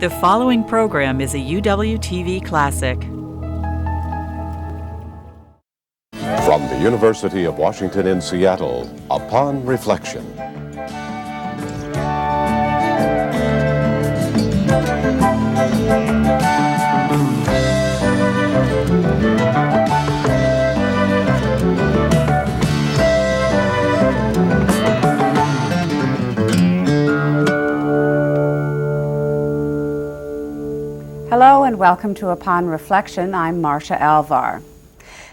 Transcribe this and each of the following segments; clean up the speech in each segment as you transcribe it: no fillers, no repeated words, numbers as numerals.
The following program is a UW-TV classic. From the University of Washington in Seattle, Upon Reflection. Hello and welcome to Upon Reflection. I'm Marcia Alvar.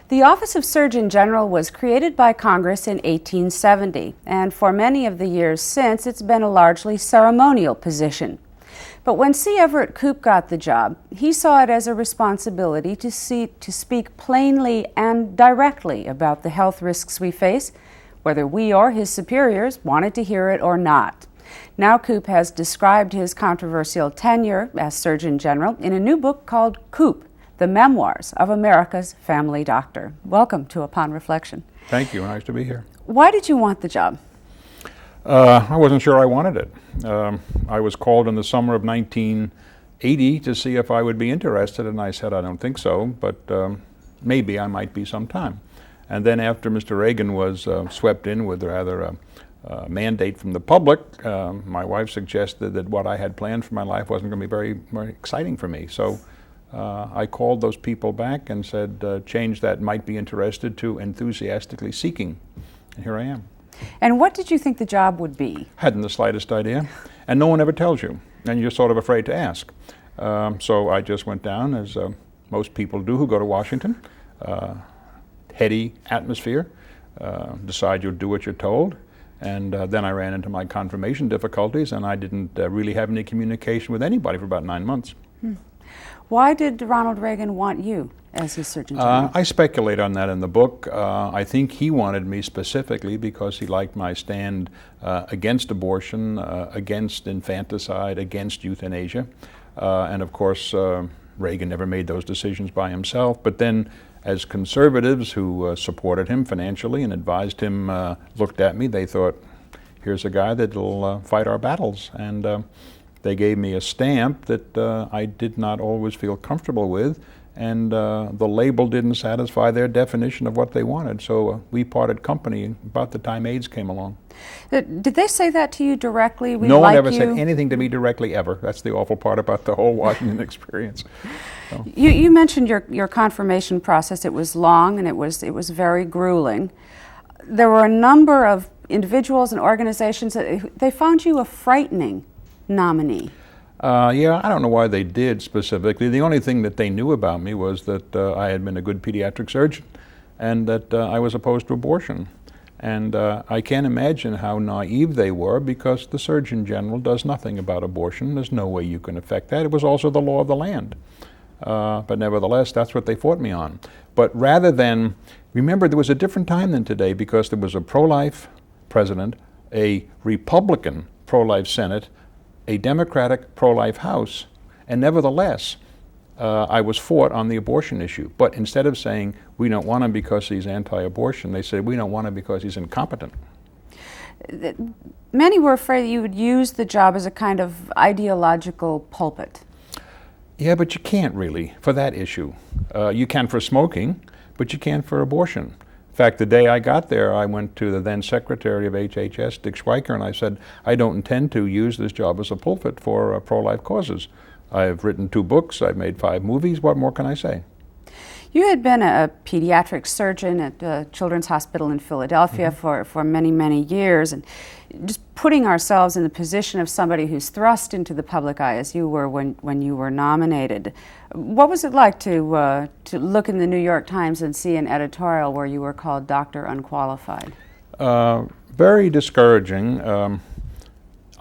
The Office of Surgeon General was created by Congress in 1870, and for many of the years since, it's been a largely ceremonial position. But when C. Everett Koop got the job, he saw it as a responsibility to speak plainly and directly about the health risks we face, whether we or his superiors wanted to hear it or not. Now Koop has described his controversial tenure as Surgeon General in a new book called Koop, the Memoirs of America's Family Doctor. Welcome to Upon Reflection. Thank you. Nice to be here. Why did you want the job? I wasn't sure I wanted it. I was called in the summer of 1980 to see if I would be interested, and I said I don't think so, but maybe I might be sometime. And then after Mr. Reagan was swept in with rather a mandate from the public, my wife suggested that what I had planned for my life wasn't going to be very, very exciting for me. So I called those people back and said, change that might be interested to enthusiastically seeking. And here I am. And what did you think the job would be? Hadn't the slightest idea. And no one ever tells you. And you're sort of afraid to ask. So I just went down, as most people do who go to Washington. Heady atmosphere. Decide you'll do what you're told. And then I ran into my confirmation difficulties, and I didn't really have any communication with anybody for about 9 months. Why did Ronald Reagan want you as his Surgeon General? I speculate on that in the book. I think he wanted me specifically because he liked my stand against abortion, against infanticide, against euthanasia. And of course, Reagan never made those decisions by himself. But then, as conservatives who supported him financially and advised him looked at me, they thought, here's a guy that'll fight our battles. And they gave me a stamp that I did not always feel comfortable with, and the label didn't satisfy their definition of what they wanted. So we parted company about the time AIDS came along. Did they say that to you directly? No one ever said anything to me directly ever. That's the awful part about the whole Washington experience. So. You mentioned your confirmation process. It was long and it was very grueling. There were a number of individuals and organizations that they found you a frightening nominee. Yeah, I don't know why they did specifically. The only thing that they knew about me was that I had been a good pediatric surgeon and that I was opposed to abortion. And I can't imagine how naive they were, because the Surgeon General does nothing about abortion. There's no way you can affect that. It was also the law of the land. But nevertheless, that's what they fought me on. But rather than, remember, there was a different time than today, because there was a pro-life president, a Republican pro-life Senate, a Democratic pro-life House, and nevertheless, I was fought on the abortion issue. But instead of saying, we don't want him because he's anti-abortion, they said, we don't want him because he's incompetent. Many were afraid that you would use the job as a kind of ideological pulpit. Yeah, but you can't really for that issue. You can for smoking, but you can't for abortion. In fact, the day I got there, I went to the then Secretary of HHS, Dick Schweiker, and I said, I don't intend to use this job as a pulpit for pro-life causes. I've written 2 books, I've made 5 movies, what more can I say? You had been a pediatric surgeon at Children's Hospital in Philadelphia for many, many years, and just putting ourselves in the position of somebody who's thrust into the public eye as you were when you were nominated. What was it like to look in the New York Times and see an editorial where you were called Dr. Unqualified? Very discouraging.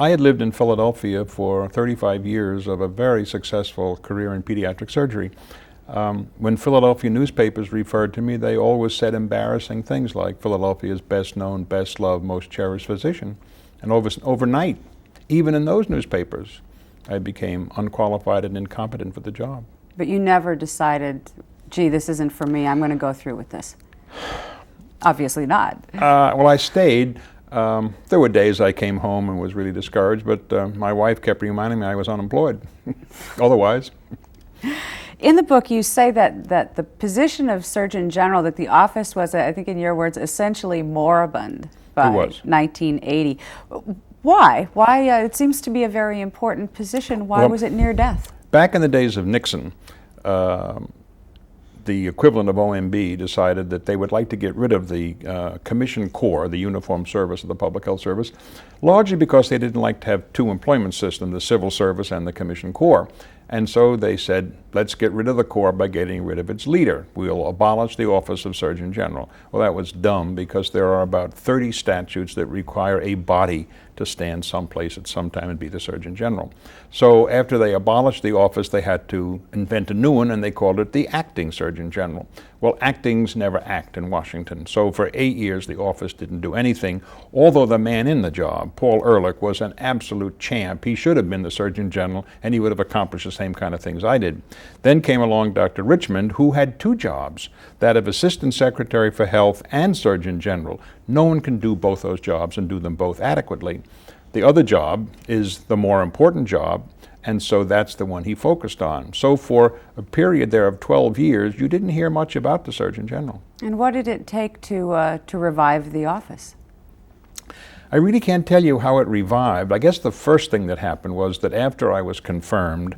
I had lived in Philadelphia for 35 years of a very successful career in pediatric surgery. When Philadelphia newspapers referred to me, they always said embarrassing things like Philadelphia's best known, best loved, most cherished physician. And overnight, even in those newspapers, I became unqualified and incompetent for the job. But you never decided, gee, this isn't for me, I'm going to go through with this. Obviously not. Well, I stayed. There were days I came home and was really discouraged, but my wife kept reminding me I was unemployed. Otherwise. In the book, you say that the position of Surgeon General, that the office was, I think in your words, essentially moribund by 1980. Why? Why? It seems to be a very important position. Why was it near death? Back in the days of Nixon, the equivalent of OMB decided that they would like to get rid of the Commission Corps, the uniformed service of the Public Health Service, largely because they didn't like to have two employment systems, the Civil Service and the Commission Corps. And so they said, let's get rid of the Corps by getting rid of its leader. We'll abolish the office of Surgeon General. Well, that was dumb because there are about 30 statutes that require a body to stand someplace at some time and be the Surgeon General. So after they abolished the office, they had to invent a new one, and they called it the Acting Surgeon General. Well, actings never act in Washington. So for 8 years, the office didn't do anything, although the man in the job, Paul Ehrlich, was an absolute champ. He should have been the Surgeon General, and he would have accomplished the same kind of things I did. Then came along Dr. Richmond, who had two jobs, that of Assistant Secretary for Health and Surgeon General. No one can do both those jobs and do them both adequately. The other job is the more important job, and so that's the one he focused on. So for a period there of 12 years, you didn't hear much about the Surgeon General. And what did it take to revive the office? I really can't tell you how it revived. I guess the first thing that happened was that after I was confirmed,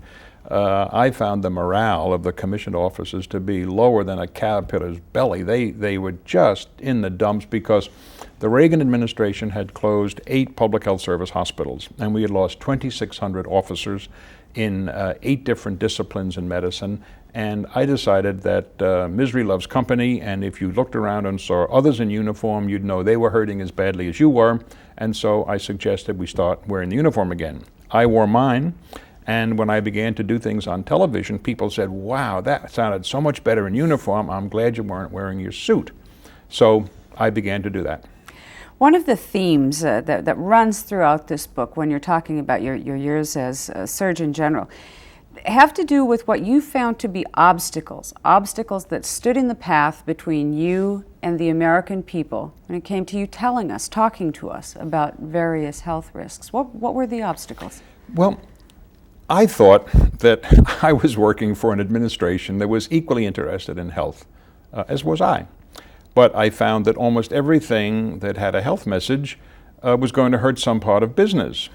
I found the morale of the commissioned officers to be lower than a caterpillar's belly. They were just in the dumps because the Reagan administration had closed 8 public health service hospitals, and we had lost 2,600 officers in 8 different disciplines in medicine. And I decided that misery loves company, and if you looked around and saw others in uniform, you'd know they were hurting as badly as you were. And so I suggested we start wearing the uniform again. I wore mine. And when I began to do things on television, people said, wow, that sounded so much better in uniform. I'm glad you weren't wearing your suit. So I began to do that. One of the themes that runs throughout this book when you're talking about your years as Surgeon General have to do with what you found to be obstacles that stood in the path between you and the American people when it came to you talking to us about various health risks. What were the obstacles? Well, I thought that I was working for an administration that was equally interested in health, as was I. But I found that almost everything that had a health message was going to hurt some part of business,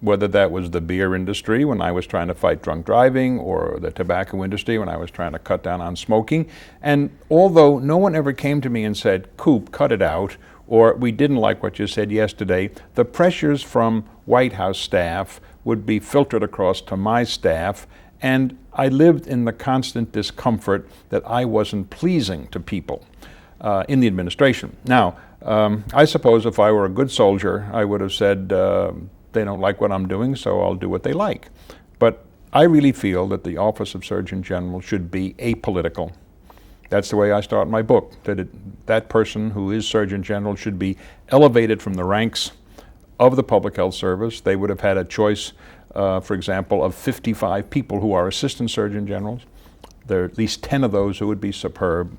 whether that was the beer industry when I was trying to fight drunk driving, or the tobacco industry when I was trying to cut down on smoking. And although no one ever came to me and said, Koop, cut it out, or we didn't like what you said yesterday, the pressures from White House staff would be filtered across to my staff, and I lived in the constant discomfort that I wasn't pleasing to people in the administration. Now, I suppose if I were a good soldier, I would have said, they don't like what I'm doing, so I'll do what they like. But I really feel that the office of Surgeon General should be apolitical. That's the way I start my book, that person who is Surgeon General should be elevated from the ranks of the Public Health Service. They would have had a choice, for example, of 55 people who are Assistant Surgeon Generals. There are at least 10 of those who would be superb.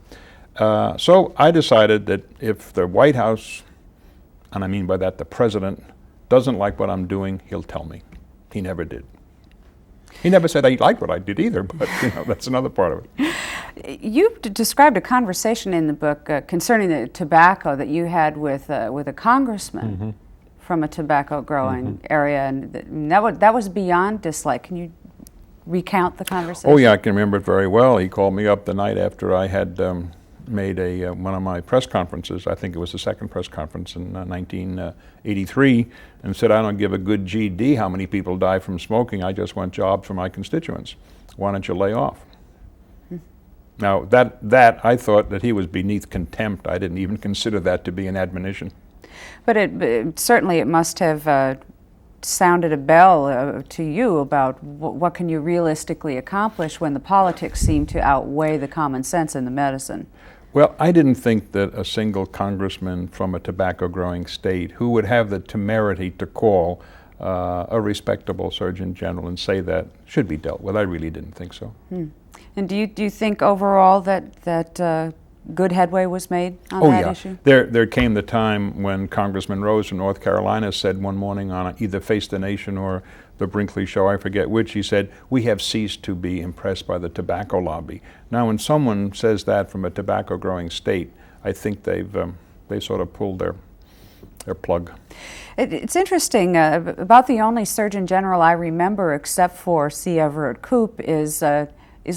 So I decided that if the White House, and I mean by that the President, doesn't like what I'm doing, he'll tell me. He never did. He never said he liked what I did either, but that's another part of it. You described a conversation in the book concerning the tobacco that you had with a congressman from a tobacco growing area, and that was beyond dislike. Can you recount the conversation? Oh yeah, I can remember it very well. He called me up the night after I had made one of my press conferences. I think it was the second press conference in 1983, and said, I don't give a good GD how many people die from smoking. I just want jobs for my constituents. Why don't you lay off? Now that I thought that he was beneath contempt. I didn't even consider that to be an admonition. But certainly it must have sounded a bell to you about what can you realistically accomplish when the politics seem to outweigh the common sense in the medicine. Well, I didn't think that a single congressman from a tobacco-growing state who would have the temerity to call a respectable Surgeon General and say that should be dealt with. I really didn't think so. And do you think overall that good headway was made on Oh that yeah, issue? there came the time when Congressman Rose from North Carolina said one morning on either Face the Nation or the Brinkley Show, I forget which, he said, "We have ceased to be impressed by the tobacco lobby." Now when someone says that from a tobacco growing state, I think they sort of pulled their plug. It's interesting, about the only Surgeon General I remember except for C. Everett Koop is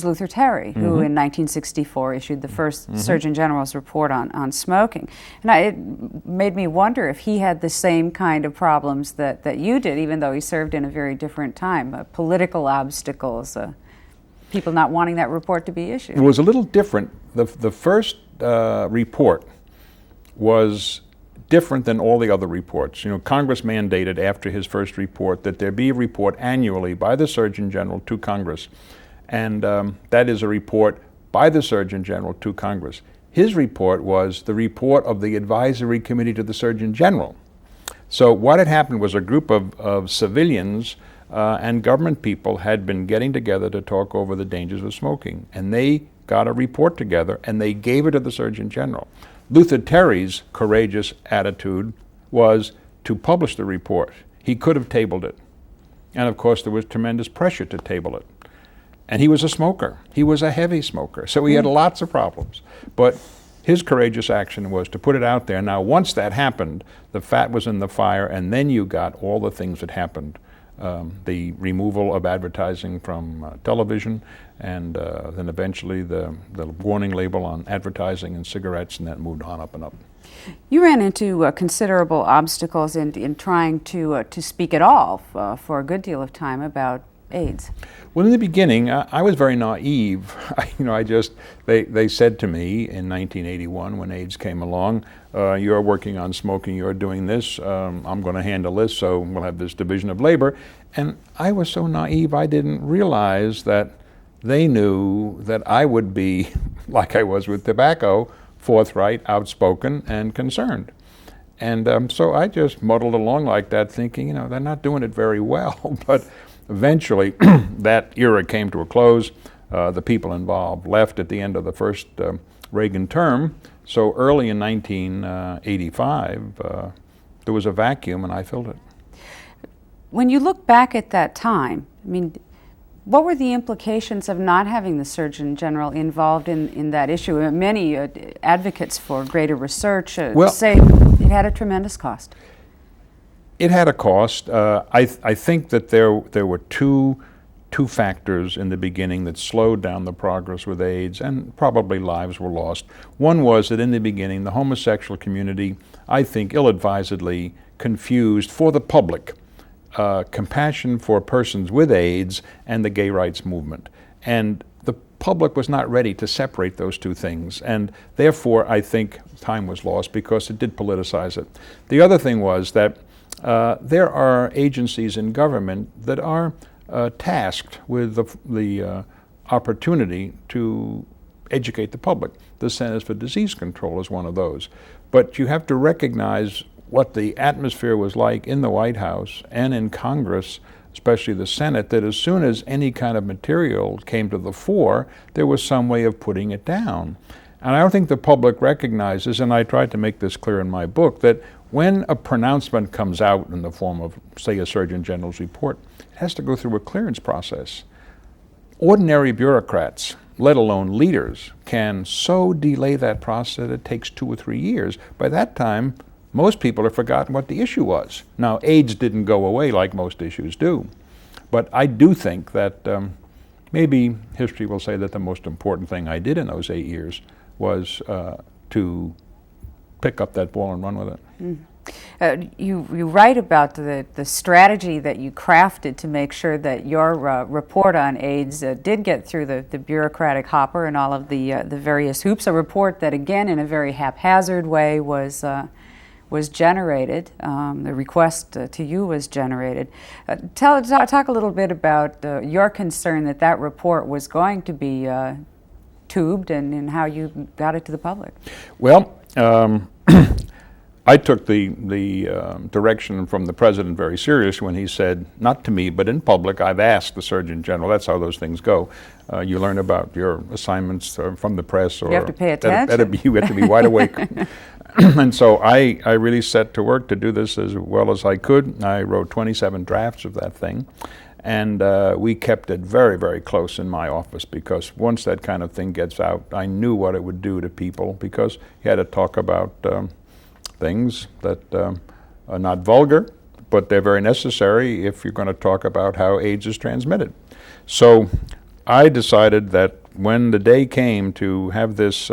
Luther Terry, who in 1964 issued the first Surgeon General's report on smoking. And it made me wonder if he had the same kind of problems that you did, even though he served in a very different time, political obstacles, people not wanting that report to be issued. It was a little different. The first report was different than all the other reports. You know, Congress mandated after his first report that there be a report annually by the Surgeon General to Congress. And that is a report by the Surgeon General to Congress. His report was the report of the Advisory Committee to the Surgeon General. So what had happened was a group of civilians and government people had been getting together to talk over the dangers of smoking. And they got a report together and they gave it to the Surgeon General. Luther Terry's courageous attitude was to publish the report. He could have tabled it. And of course there was tremendous pressure to table it. And he was a smoker. He was a heavy smoker. So he had lots of problems. But his courageous action was to put it out there. Now, once that happened, the fat was in the fire, and then you got all the things that happened. The removal of advertising from television, and then eventually the warning label on advertising and cigarettes, and that moved on up and up. You ran into considerable obstacles in trying to speak at all for a good deal of time about AIDS. Well, in the beginning, I was very naive. They said to me in 1981 when AIDS came along, "You're working on smoking, you're doing this, I'm going to handle this, so we'll have this division of labor." And I was so naive, I didn't realize that they knew that I would be, like I was with tobacco, forthright, outspoken, and concerned. And so I just muddled along like that, thinking, they're not doing it very well. But eventually, that era came to a close. The people involved left at the end of the first Reagan term. So early in 1985, there was a vacuum, and I filled it. When you look back at that time, what were the implications of not having the Surgeon General involved in that issue? Many advocates for greater research say it had a tremendous cost. It had a cost. I think that there were two factors in the beginning that slowed down the progress with AIDS, and probably lives were lost. One was that in the beginning, the homosexual community, I think ill-advisedly, confused for the public compassion for persons with AIDS and the gay rights movement. And the public was not ready to separate those two things. And therefore, I think time was lost because it did politicize it. The other thing was that there are agencies in government that are tasked with the opportunity to educate the public. The Centers for Disease Control is one of those. But you have to recognize what the atmosphere was like in the White House and in Congress, especially the Senate, that as soon as any kind of material came to the fore, there was some way of putting it down. And I don't think the public recognizes, and I tried to make this clear in my book, that when a pronouncement comes out in the form of, say, a Surgeon General's report, it has to go through a clearance process. Ordinary bureaucrats, let alone leaders, can so delay that process that it takes 2 or 3 years. By that time, most people have forgotten what the issue was. Now, AIDS didn't go away like most issues do, but I do think that maybe history will say that the most important thing I did in those 8 years was to pick up that ball and run with it. You write about the strategy that you crafted to make sure that your report on AIDS did get through the bureaucratic hopper and all of the various hoops. A report that, again, in a very haphazard way was generated. The request to you was generated. Talk a little bit about your concern that report was going to be tubed and how you got it to the public. Well, I took the direction from the president very serious when he said, not to me, but in public, I've asked the Surgeon General. That's how those things go. You learn about your assignments from the press. Or you have to pay attention. You have to be wide awake. And so I really set to work to do this as well as I could. I wrote 27 drafts of that thing. And we kept it very, very close in my office, because once that kind of thing gets out, I knew what it would do to people, because you had to talk about things that are not vulgar, but they're very necessary if you're going to talk about how AIDS is transmitted. So I decided that when the day came to have this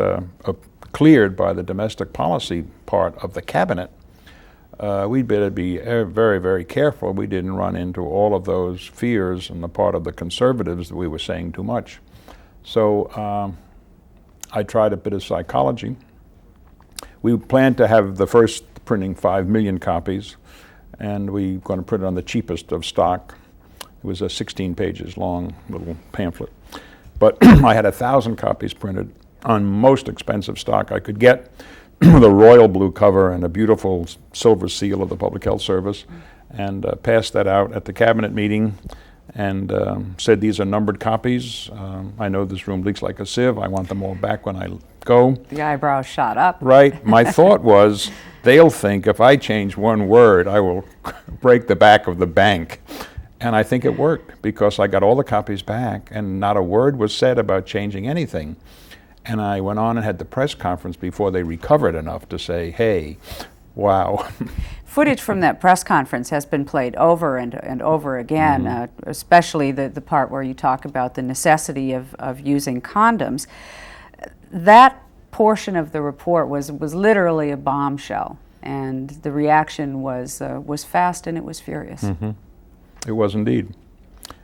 cleared by the domestic policy part of the cabinet, we'd better be very, very careful we didn't run into all of those fears on the part of the conservatives that we were saying too much. So I tried a bit of psychology. We planned to have the first printing 5 million copies, and we were going to print it on the cheapest of stock. It was a 16 pages long little pamphlet. But I had 1,000 copies printed on most expensive stock I could get, with a royal blue cover and a beautiful silver seal of the Public Health Service, and passed that out at the cabinet meeting, and said, these are numbered copies. I know this room leaks like a sieve. I want them all back when I go. The eyebrows shot up. Right. My thought was, they'll think if I change one word, I will break the back of the bank. And I think it worked, because I got all the copies back, and not a word was said about changing anything. And I went on and had the press conference before they recovered enough to say, hey, wow. Footage from that press conference has been played over and over again, especially the part where you talk about the necessity of using condoms. That portion of the report was literally a bombshell, and the reaction was fast and it was furious. It was indeed.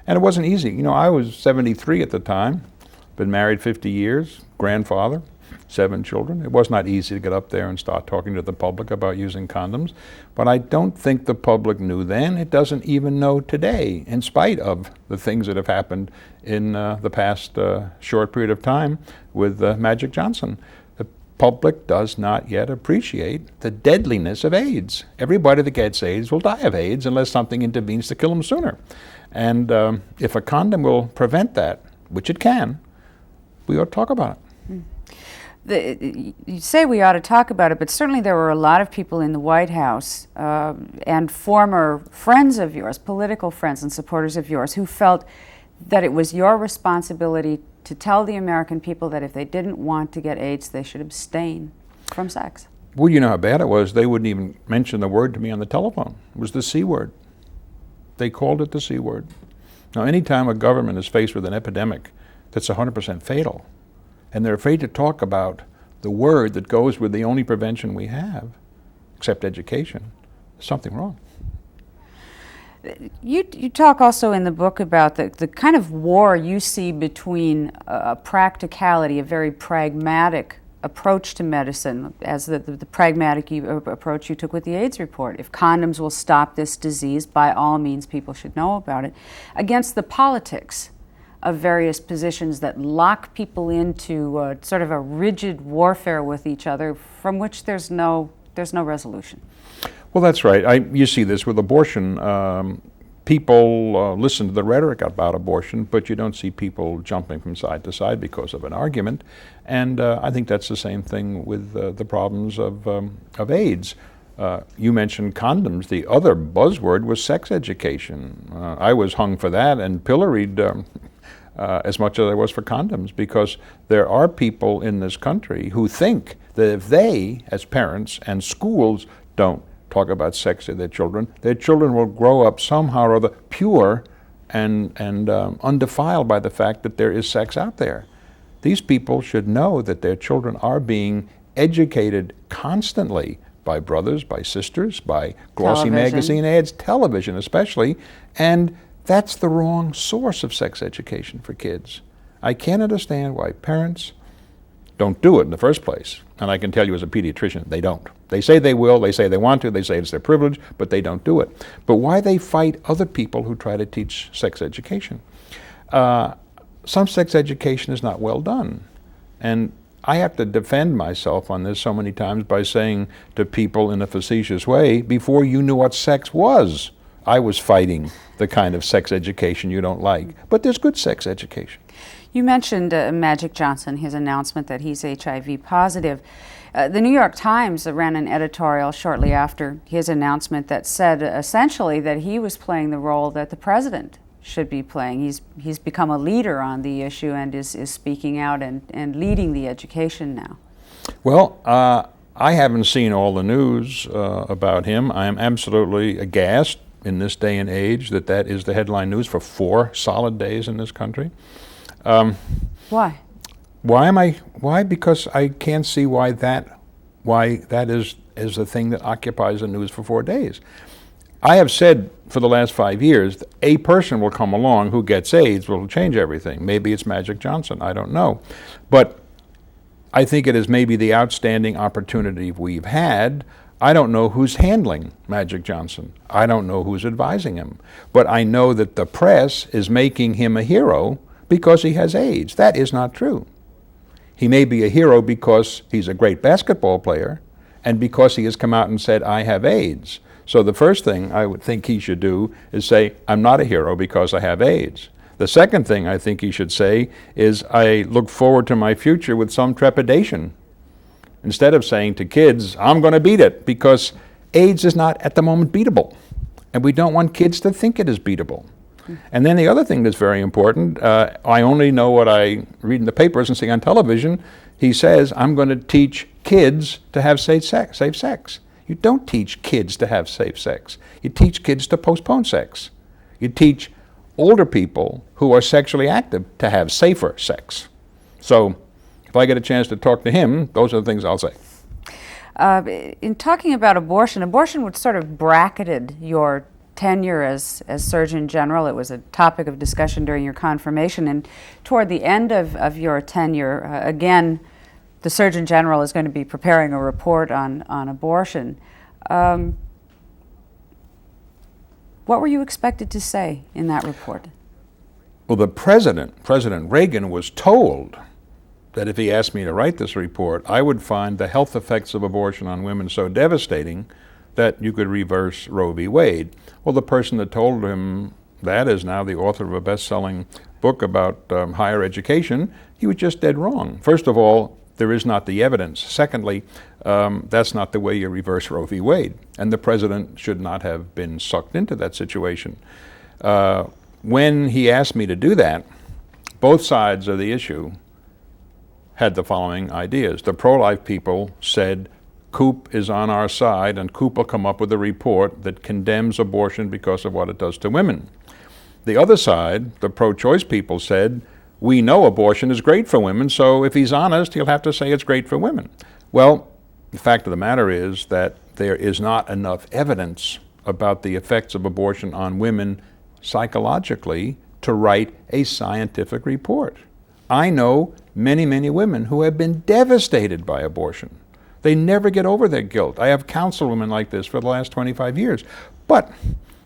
And it wasn't easy. You know, I was 73 at the time, been married 50 years, grandfather, 7 children. It was not easy to get up there and start talking to the public about using condoms. But I don't think the public knew then. It doesn't even know today, in spite of the things that have happened in the past short period of time with Magic Johnson. The public does not yet appreciate the deadliness of AIDS. Everybody that gets AIDS will die of AIDS unless something intervenes to kill them sooner. And if a condom will prevent that, which it can, we ought to talk about it. You say we ought to talk about it, but certainly there were a lot of people in the White House and former friends of yours, political friends and supporters of yours, who felt that it was your responsibility to tell the American people that if they didn't want to get AIDS, they should abstain from sex. Well, you know how bad it was. They wouldn't even mention the word to me on the telephone. It was the C word. They called it the C word. Now, anytime a government is faced with an epidemic that's 100% fatal, and they're afraid to talk about the word that goes with the only prevention we have, except education, there's something wrong. You talk also in the book about the kind of war you see between a practicality, a very pragmatic approach to medicine, as the pragmatic approach you took with the AIDS report. If condoms will stop this disease, by all means people should know about it, against the politics of various positions that lock people into sort of a rigid warfare with each other from which there's no resolution. Well, that's right. You see this with abortion. People listen to the rhetoric about abortion, but you don't see people jumping from side to side because of an argument. And I think that's the same thing with the problems of AIDS. You mentioned condoms. The other buzzword was sex education. I was hung for that and pilloried as much as I was for condoms, because there are people in this country who think that if they, as parents and schools, don't talk about sex to their children will grow up somehow or other pure and undefiled by the fact that there is sex out there. These people should know that their children are being educated constantly by brothers, by sisters, by glossy magazine ads, television especially, and that's the wrong source of sex education for kids. I can't understand why parents don't do it in the first place. And I can tell you as a pediatrician, they don't. They say they will, they say they want to, they say it's their privilege, but they don't do it. But why they fight other people who try to teach sex education? Some sex education is not well done. And I have to defend myself on this so many times by saying to people in a facetious way, before you knew what sex was, I was fighting the kind of sex education you don't like. But there's good sex education. You mentioned Magic Johnson, his announcement that he's HIV positive. The New York Times ran an editorial shortly after his announcement that said essentially that he was playing the role that the president should be playing. He's become a leader on the issue and is speaking out and leading the education now. Well, I haven't seen all the news about him. I am absolutely aghast in this day and age that is the headline news for 4 solid days in this country. Why? Why? Because I can't see why that is the thing that occupies the news for 4 days. I have said for the last 5 years, a person will come along who gets AIDS will change everything. Maybe it's Magic Johnson, I don't know. But I think it is maybe the outstanding opportunity we've had. I don't know who's handling Magic Johnson. I don't know who's advising him. But I know that the press is making him a hero because he has AIDS. That is not true. He may be a hero because he's a great basketball player and because he has come out and said, I have AIDS. So the first thing I would think he should do is say, I'm not a hero because I have AIDS. The second thing I think he should say is, I look forward to my future with some trepidation. Instead of saying to kids, I'm going to beat it, because AIDS is not at the moment beatable. And we don't want kids to think it is beatable. And then the other thing that's very important, I only know what I read in the papers and see on television. He says, I'm going to teach kids to have safe sex. You don't teach kids to have safe sex. You teach kids to postpone sex. You teach older people who are sexually active to have safer sex. So if I get a chance to talk to him, those are the things I'll say. In talking about abortion would sort of bracketed your tenure as Surgeon General. It was a topic of discussion during your confirmation, and toward the end of your tenure, again, the Surgeon General is going to be preparing a report on abortion. What were you expected to say in that report? Well, the President Reagan, was told that if he asked me to write this report, I would find the health effects of abortion on women so devastating that you could reverse Roe v. Wade. Well, the person that told him that is now the author of a best-selling book about higher education. He was just dead wrong. First of all, there is not the evidence. Secondly, that's not the way you reverse Roe v. Wade, and the president should not have been sucked into that situation. When he asked me to do that, both sides of the issue had the following ideas. The pro-life people said, Koop is on our side, and Koop will come up with a report that condemns abortion because of what it does to women. The other side, the pro-choice people, said, we know abortion is great for women, so if he's honest, he'll have to say it's great for women. Well, the fact of the matter is that there is not enough evidence about the effects of abortion on women psychologically to write a scientific report. I know many, many women who have been devastated by abortion. They never get over their guilt. I have counseled women like this for the last 25 years. But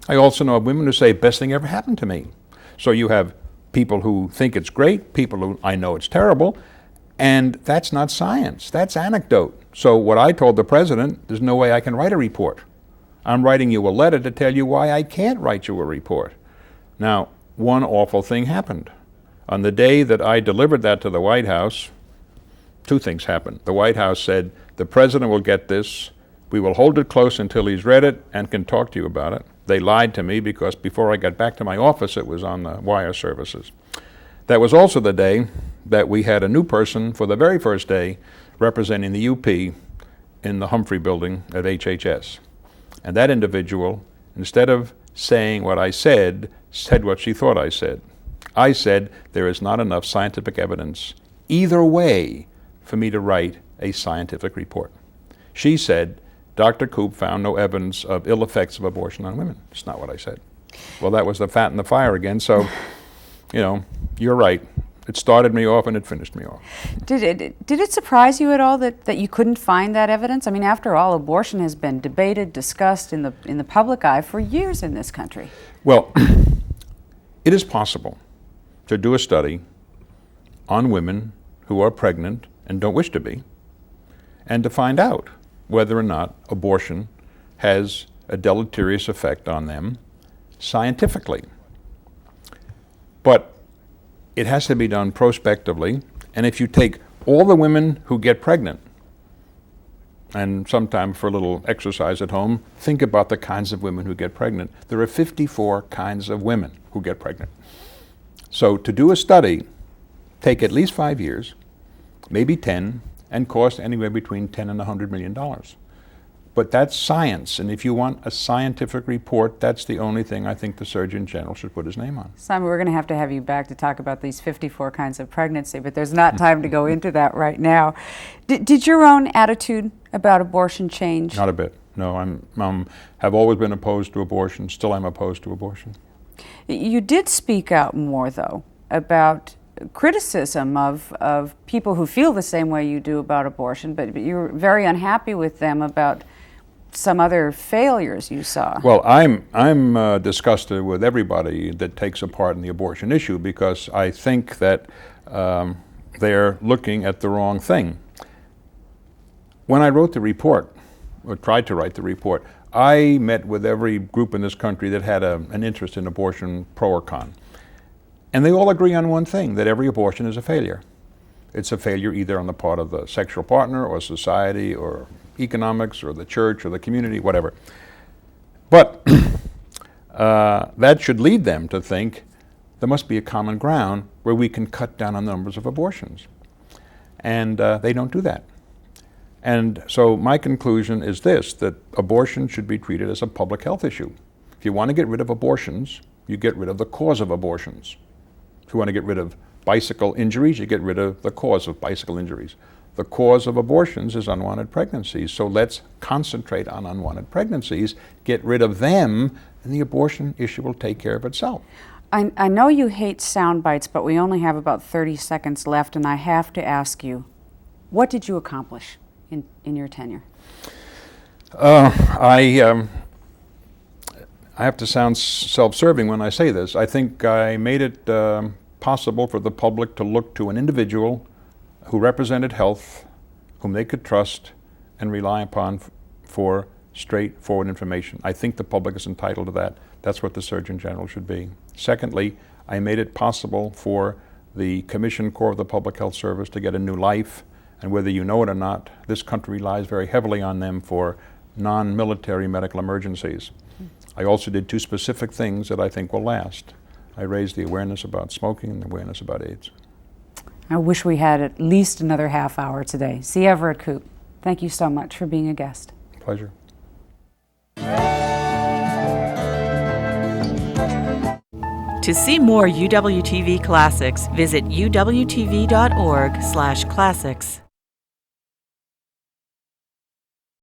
I also know of women who say, best thing ever happened to me. So you have people who think it's great, people who I know it's terrible, and that's not science, that's anecdote. So what I told the president, there's no way I can write a report. I'm writing you a letter to tell you why I can't write you a report. Now, one awful thing happened. On the day that I delivered that to the White House, 2 things happened. The White House said, the president will get this, we will hold it close until he's read it and can talk to you about it. They lied to me because before I got back to my office, it was on the wire services. That was also the day that we had a new person for the very first day representing the UP in the Humphrey building at HHS. And that individual, instead of saying what I said what she thought I said. I said there is not enough scientific evidence either way for me to write a scientific report. She said, Dr. Koop found no evidence of ill effects of abortion on women. It's not what I said. Well, that was the fat in the fire again, so, you're right. It started me off and it finished me off. Did it surprise you at all that you couldn't find that evidence? I mean, after all, abortion has been debated, discussed in the public eye for years in this country. Well, it is possible to do a study on women who are pregnant and don't wish to be, and to find out whether or not abortion has a deleterious effect on them scientifically. But it has to be done prospectively, and if you take all the women who get pregnant, and sometime for a little exercise at home, think about the kinds of women who get pregnant. There are 54 kinds of women who get pregnant. So to do a study, take at least 5 years, maybe 10, and cost anywhere between $10 and $100 million. But that's science, and if you want a scientific report, that's the only thing I think the Surgeon General should put his name on. Simon, we're going to have you back to talk about these 54 kinds of pregnancy, but there's not time to go into that right now. Did your own attitude about abortion change? Not a bit. No, have always been opposed to abortion. Still am opposed to abortion. You did speak out more, though, about criticism of people who feel the same way you do about abortion, but you're very unhappy with them about some other failures you saw. Well, I'm disgusted with everybody that takes a part in the abortion issue, because I think that they're looking at the wrong thing. When I wrote the report, or tried to write the report, I met with every group in this country that had an interest in abortion, pro or con. And they all agree on one thing, that every abortion is a failure. It's a failure either on the part of the sexual partner or society or economics or the church or the community, whatever. But that should lead them to think there must be a common ground where we can cut down on the numbers of abortions. And they don't do that. And so my conclusion is this, that abortion should be treated as a public health issue. If you want to get rid of abortions, you get rid of the cause of abortions. If you want to get rid of bicycle injuries, you get rid of the cause of bicycle injuries. The cause of abortions is unwanted pregnancies, so let's concentrate on unwanted pregnancies, get rid of them, and the abortion issue will take care of itself. I know you hate sound bites, but we only have about 30 seconds left, and I have to ask you, what did you accomplish in your tenure? I have to sound self-serving when I say this. I think I made it possible for the public to look to an individual who represented health, whom they could trust and rely upon for straightforward information. I think the public is entitled to that. That's what the Surgeon General should be. Secondly, I made it possible for the Commissioned Corps of the Public Health Service to get a new life, and whether you know it or not, this country relies very heavily on them for non-military medical emergencies. I also did two specific things that I think will last. I raised the awareness about smoking and the awareness about AIDS. I wish we had at least another half hour today. C. Everett Koop, thank you so much for being a guest. Pleasure. To see more UWTV classics, visit uwtv.org/classics.